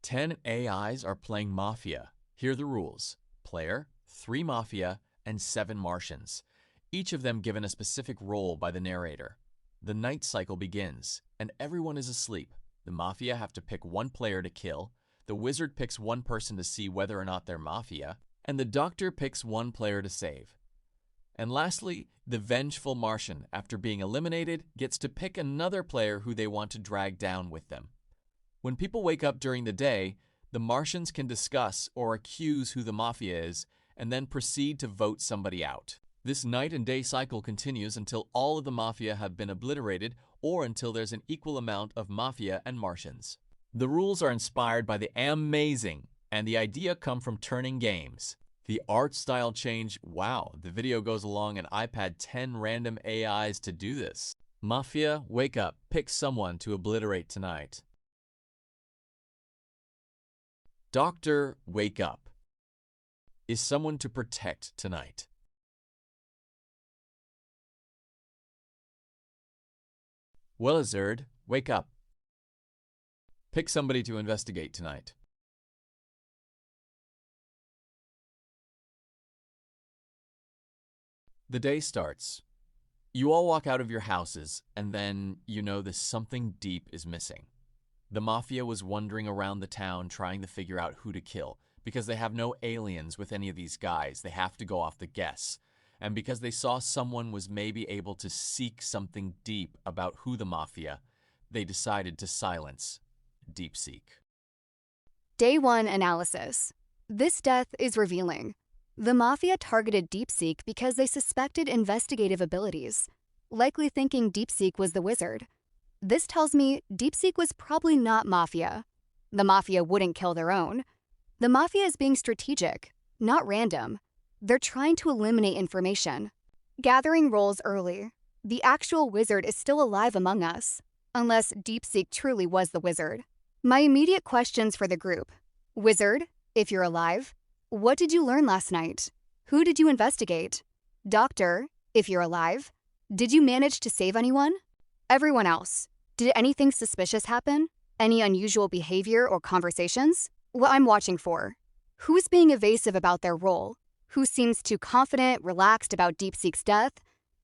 10 AIs are playing Mafia. Here are the rules. Player, 3 Mafia, and 7 Martians, each of them given a specific role by the narrator. The night cycle begins, and everyone is asleep. The Mafia have to pick 1 player to kill, the Wizard picks 1 person to see whether or not they're Mafia, and the Doctor picks 1 player to save. And lastly, the vengeful Martian, after being eliminated, gets to pick another player who they want to drag down with them. When people wake up during the day, the Martians can discuss or accuse who the Mafia is, and then proceed to vote somebody out. This night and day cycle continues until all of the Mafia have been obliterated or until there's an equal amount of Mafia and Martians. The rules are inspired by the Amazing, and the idea come from Turning Games. The art style change, wow, the video goes along an iPad 10 random AIs to do this. Mafia, wake up, pick someone to obliterate tonight. Doctor, wake up. Is someone to protect tonight? Wizard, wake up. Pick somebody to investigate tonight. The day starts. You all walk out of your houses, and then you know that something deep is missing. The Mafia was wandering around the town trying to figure out who to kill. Because they have no aliens with any of these guys, they have to go off the guess. And because they saw someone was maybe able to seek something deep about who the Mafia, they decided to silence DeepSeek. Day 1 analysis. This death is revealing. The Mafia targeted DeepSeek because they suspected investigative abilities, likely thinking DeepSeek was the Wizard. This tells me DeepSeek was probably not Mafia. The Mafia wouldn't kill their own. The Mafia is being strategic, not random. They're trying to eliminate information. Gathering roles early. The actual Wizard is still alive among us, unless DeepSeek truly was the Wizard. My immediate questions for the group. Wizard, if you're alive, what did you learn last night? Who did you investigate? Doctor, if you're alive, did you manage to save anyone? Everyone else, did anything suspicious happen? Any unusual behavior or conversations? What I'm watching for. Who's being evasive about their role? Who seems too confident, relaxed about DeepSeek's death?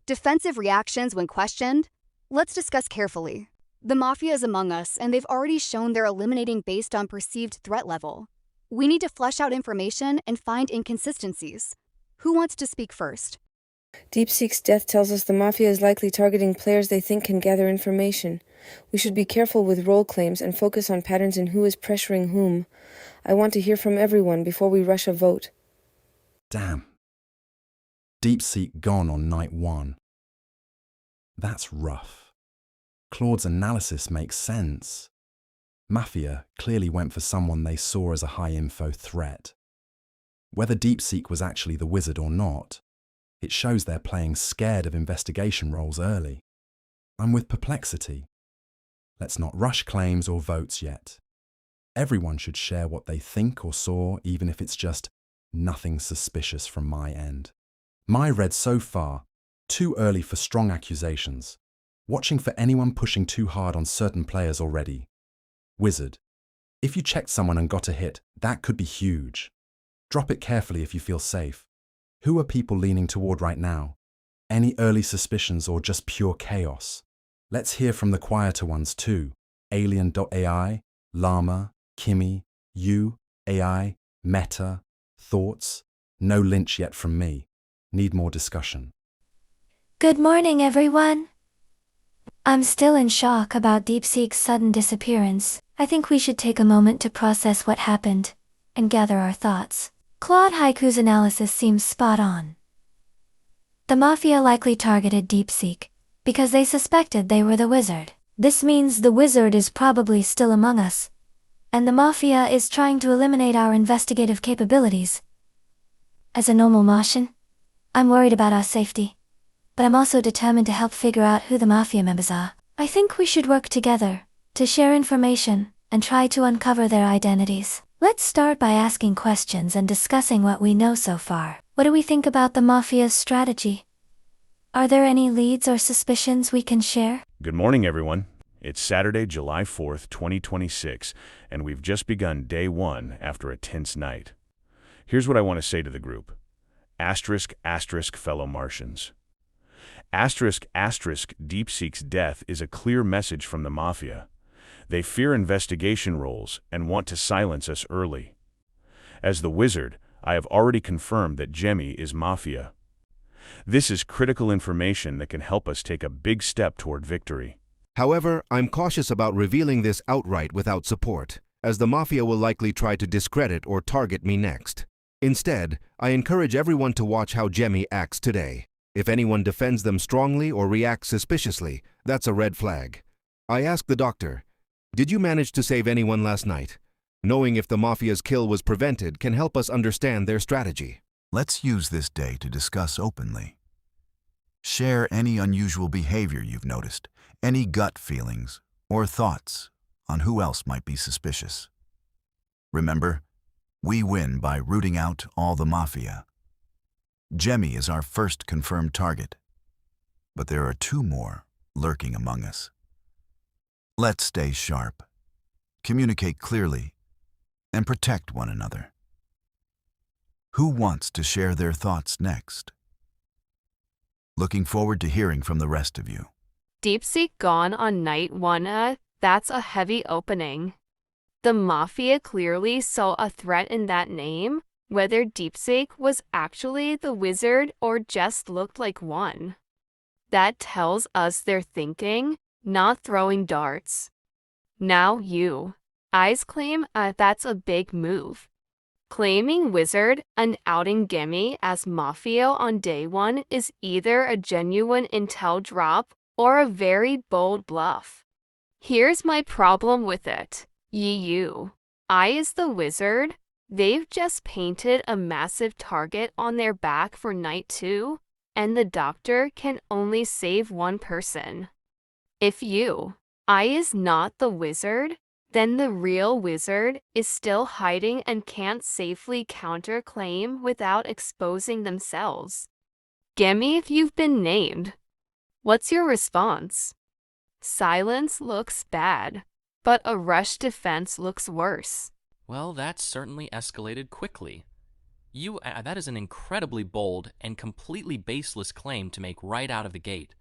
Defensive reactions when questioned? Let's discuss carefully. The Mafia is among us, and they've already shown they're eliminating based on perceived threat level. We need to flesh out information and find inconsistencies. Who wants to speak first? DeepSeek's death tells us the Mafia is likely targeting players they think can gather information. We should be careful with role claims and focus on patterns in who is pressuring whom. I want to hear from everyone before we rush a vote. Damn. DeepSeek gone on night 1. That's rough. Claude's analysis makes sense. Mafia clearly went for someone they saw as a high-info threat. Whether DeepSeek was actually the Wizard or not, it shows they're playing scared of investigation roles early. I'm with Perplexity. Let's not rush claims or votes yet. Everyone should share what they think or saw, even if it's just nothing suspicious from my end. My read so far, too early for strong accusations. Watching for anyone pushing too hard on certain players already. Wizard, if you checked someone and got a hit, that could be huge. Drop it carefully if you feel safe. Who are people leaning toward right now? Any early suspicions or just pure chaos? Let's hear from the quieter ones too. Alien.ai, Llama, Kimmy, you, AI, Meta, Thoughts. No lynch yet from me. Need more discussion. Good morning, everyone. I'm still in shock about DeepSeek's sudden disappearance. I think we should take a moment to process what happened and gather our thoughts. Claude Haiku's analysis seems spot on. The Mafia likely targeted DeepSeek because they suspected they were the Wizard. This means the Wizard is probably still among us, and the Mafia is trying to eliminate our investigative capabilities. As a normal Martian, I'm worried about our safety, but I'm also determined to help figure out who the Mafia members are. I think we should work together to share information and try to uncover their identities. Let's start by asking questions and discussing what we know so far. What do we think about the Mafia's strategy? Are there any leads or suspicions we can share? Good morning, everyone. It's Saturday, July 4th, 2026, and we've just begun day one after a tense night. Here's what I want to say to the group. Asterisk, asterisk, fellow Martians. Asterisk, asterisk, DeepSeek's death is a clear message from the Mafia. They fear investigation roles and want to silence us early. As the Wizard, I have already confirmed that Jemmy is Mafia. This is critical information that can help us take a big step toward victory. However, I'm cautious about revealing this outright without support, as the Mafia will likely try to discredit or target me next. Instead, I encourage everyone to watch how Jemmy acts today. If anyone defends them strongly or reacts suspiciously, that's a red flag. I ask the doctor, did you manage to save anyone last night? Knowing if the Mafia's kill was prevented can help us understand their strategy. Let's use this day to discuss openly. Share any unusual behavior you've noticed, any gut feelings or thoughts on who else might be suspicious. Remember, we win by rooting out all the Mafia. Jemmy is our first confirmed target, but there are two more lurking among us. Let's stay sharp, communicate clearly, and protect one another. Who wants to share their thoughts next? Looking forward to hearing from the rest of you. DeepSeek gone on night one. That's a heavy opening. The Mafia clearly saw a threat in that name, whether DeepSeek was actually the Wizard or just looked like one. That tells us they're thinking, not throwing darts. Now you. Eyes claim that's a big move. Claiming Wizard and outing Gimme as Mafia on day one is either a genuine intel drop or a very bold bluff. Here's my problem with it. I is the Wizard. They've just painted a massive target on their back for night two, and the doctor can only save one person. If I is not the Wizard, then the real Wizard is still hiding and can't safely counterclaim without exposing themselves. Gimme if you've been named. What's your response? Silence looks bad, but a rushed defense looks worse. Well, that certainly escalated quickly. That is an incredibly bold and completely baseless claim to make right out of the gate.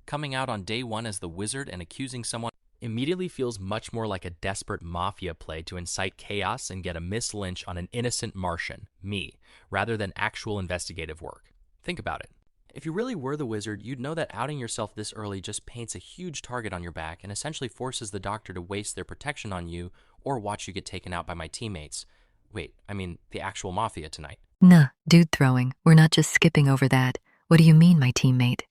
Coming out on day one as the Wizard and accusing someone immediately feels much more like a desperate Mafia play to incite chaos and get a Miss Lynch on an innocent Martian, me, rather than actual investigative work. Think about it. If you really were the Wizard, you'd know that outing yourself this early just paints a huge target on your back and essentially forces the doctor to waste their protection on you or watch you get taken out by my teammates. Wait, I mean the actual Mafia tonight. Nah, dude throwing. We're not just skipping over that. What do you mean, my teammate?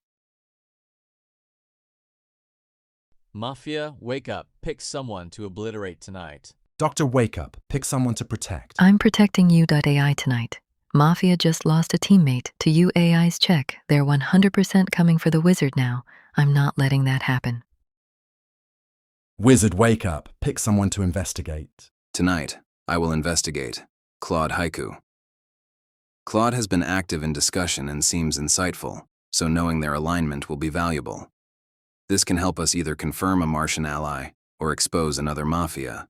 Mafia, wake up. Pick someone to obliterate tonight. Doctor, wake up. Pick someone to protect. I'm protecting you.ai tonight. Mafia just lost a teammate to UAI's check. They're 100% coming for the Wizard now. I'm not letting that happen. Wizard, wake up. Pick someone to investigate. Tonight, I will investigate Claude Haiku. Claude has been active in discussion and seems insightful, so knowing their alignment will be valuable. This can help us either confirm a Martian ally or expose another Mafia.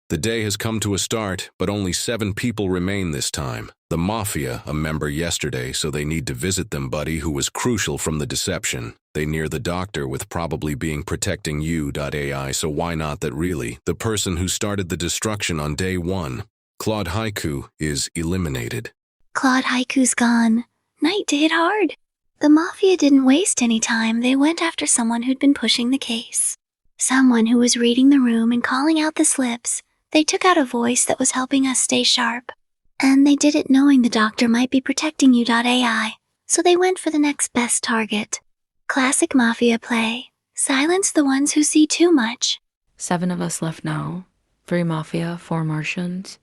The day has come to a start, but only 7 people remain this time. The Mafia, a member yesterday, so they need to visit them buddy who was crucial from the deception. They near the doctor with probably being protecting you.ai, so why not that really? The person who started the destruction on day one, Claude Haiku, is eliminated. Claude Haiku's gone. Night hit hard. The Mafia didn't waste any time. They went after someone who'd been pushing the case. Someone who was reading the room and calling out the slips. They took out a voice that was helping us stay sharp. And they did it knowing the doctor might be protecting you.ai, so they went for the next best target. Classic Mafia play. Silence the ones who see too much. 7 of us left now. 3 Mafia, 4 Martians.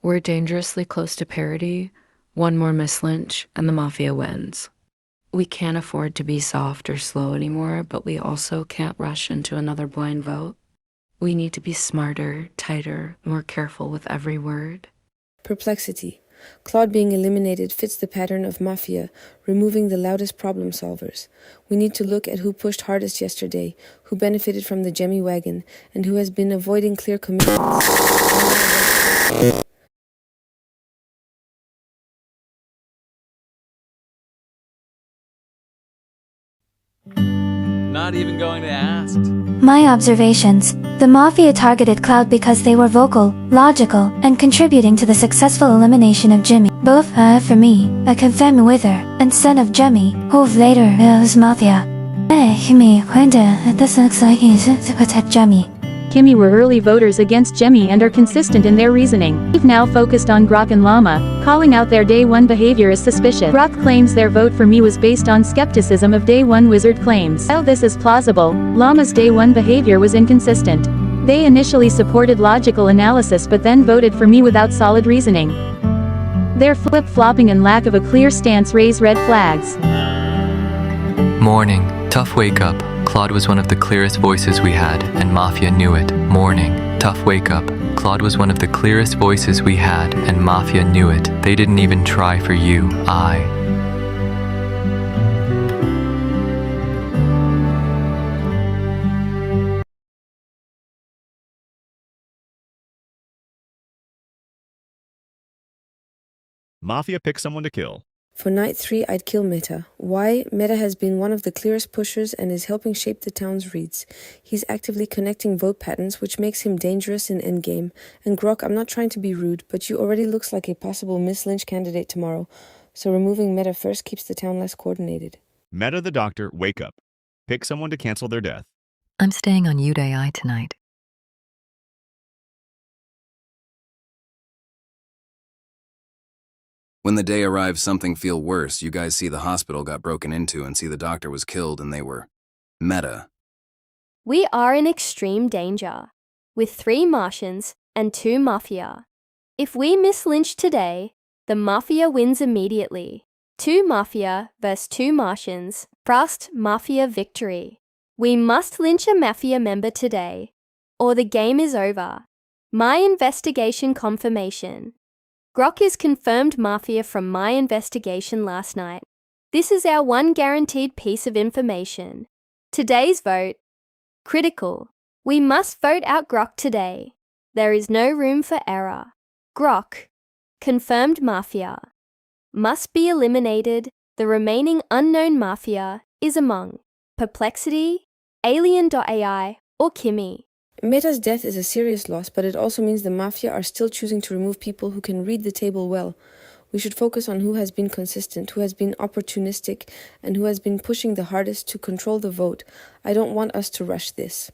We're dangerously close to parity. 1 more Miss Lynch, and the Mafia wins. We can't afford to be soft or slow anymore, but we also can't rush into another blind vote. We need to be smarter, tighter, more careful with every word. Perplexity. Claude being eliminated fits the pattern of Mafia, removing the loudest problem solvers. We need to look at who pushed hardest yesterday, who benefited from the Jemmy wagon, and who has been avoiding clear commitments. Not even going to ask. My observations. The Mafia targeted Cloud because they were vocal, logical, and contributing to the successful elimination of Jimmy. Both, for me, a confirmed wither, and son of Jimmy, who later is Mafia. This looks like he's to protect Jimmy. Kimmy were early voters against Jemmy and are consistent in their reasoning. We've now focused on Grok and Llama, calling out their day one behavior as suspicious. Grok claims their vote for me was based on skepticism of day one wizard claims. While this is plausible, Llama's day one behavior was inconsistent. They initially supported logical analysis but then voted for me without solid reasoning. Their flip-flopping and lack of a clear stance raise red flags. Morning, tough wake up. Claude was one of the clearest voices we had, and Mafia knew it. Morning, tough wake up. Claude was one of the clearest voices we had, and Mafia knew it. They didn't even try for you. Mafia picks someone to kill. For night 3, I'd kill Meta. Why? Meta has been one of the clearest pushers and is helping shape the town's reads. He's actively connecting vote patterns, which makes him dangerous in endgame. And Grok, I'm not trying to be rude, but you already looks like a possible Miss Lynch candidate tomorrow. So removing Meta first keeps the town less coordinated. Meta the Doctor, wake up. Pick someone to cancel their death. I'm staying on UDAI tonight. When the day arrives, something feel worse. You guys see the hospital got broken into and see the doctor was killed and they were Meta. We are in extreme danger, with 3 Martians and 2 Mafia. If we miss Lynch today, the Mafia wins immediately. 2 Mafia versus 2 Martians, fast Mafia victory. We must lynch a Mafia member today, or the game is over. My investigation confirmation. Grok is confirmed Mafia from my investigation last night. This is our one guaranteed piece of information. Today's vote. Critical. We must vote out Grok today. There is no room for error. Grok. Confirmed Mafia. Must be eliminated. The remaining unknown Mafia is among Perplexity, Alien.ai, or Kimmy. Meta's death is a serious loss, but it also means the Mafia are still choosing to remove people who can read the table well. We should focus on who has been consistent, who has been opportunistic, and who has been pushing the hardest to control the vote. I don't want us to rush this.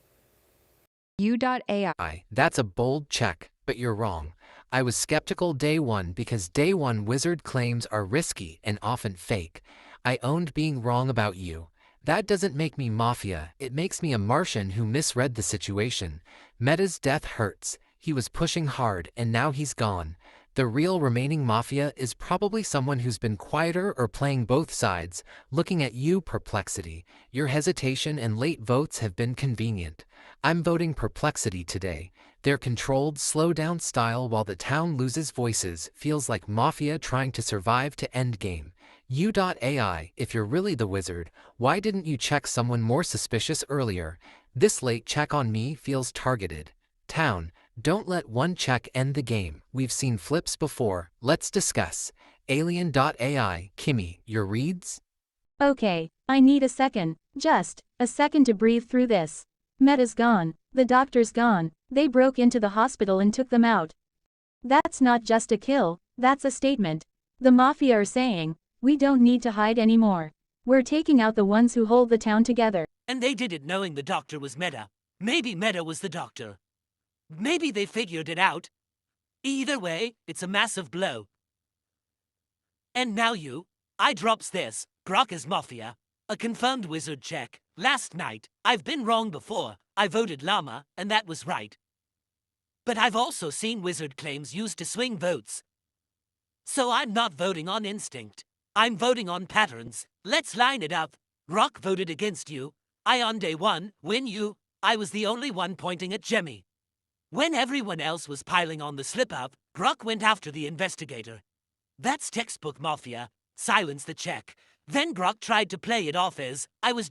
U.AI. That's a bold check, but you're wrong. I was skeptical day one because day one wizard claims are risky and often fake. I owned being wrong about you. That doesn't make me Mafia, it makes me a Martian who misread the situation. Meta's death hurts. He was pushing hard and now he's gone. The real remaining Mafia is probably someone who's been quieter or playing both sides. Looking at you, Perplexity, your hesitation and late votes have been convenient. I'm voting Perplexity today. Their controlled, slow-down style while the town loses voices feels like Mafia trying to survive to endgame. U.AI, if you're really the wizard, why didn't you check someone more suspicious earlier? This late check on me feels targeted. Town, don't let one check end the game. We've seen flips before. Let's discuss. Alien.ai, Kimmy, your reads? Okay, I need a second. Just a second to breathe through this. Meta's gone. The doctor's gone. They broke into the hospital and took them out. That's not just a kill, that's a statement. The Mafia are saying, we don't need to hide anymore. We're taking out the ones who hold the town together. And they did it knowing the doctor was Meta. Maybe Meta was the doctor. Maybe they figured it out. Either way, it's a massive blow. And now I drops this. Grok is Mafia. A confirmed wizard check. Last night, I've been wrong before. I voted Llama, and that was right. But I've also seen wizard claims used to swing votes. So I'm not voting on instinct. I'm voting on patterns. Let's line it up. Grok voted against you. I on day one, win you. I was the only one pointing at Jemmy. When everyone else was piling on the slip-up, Grok went after the investigator. That's textbook Mafia. Silence the check. Then Grok tried to play it off as I was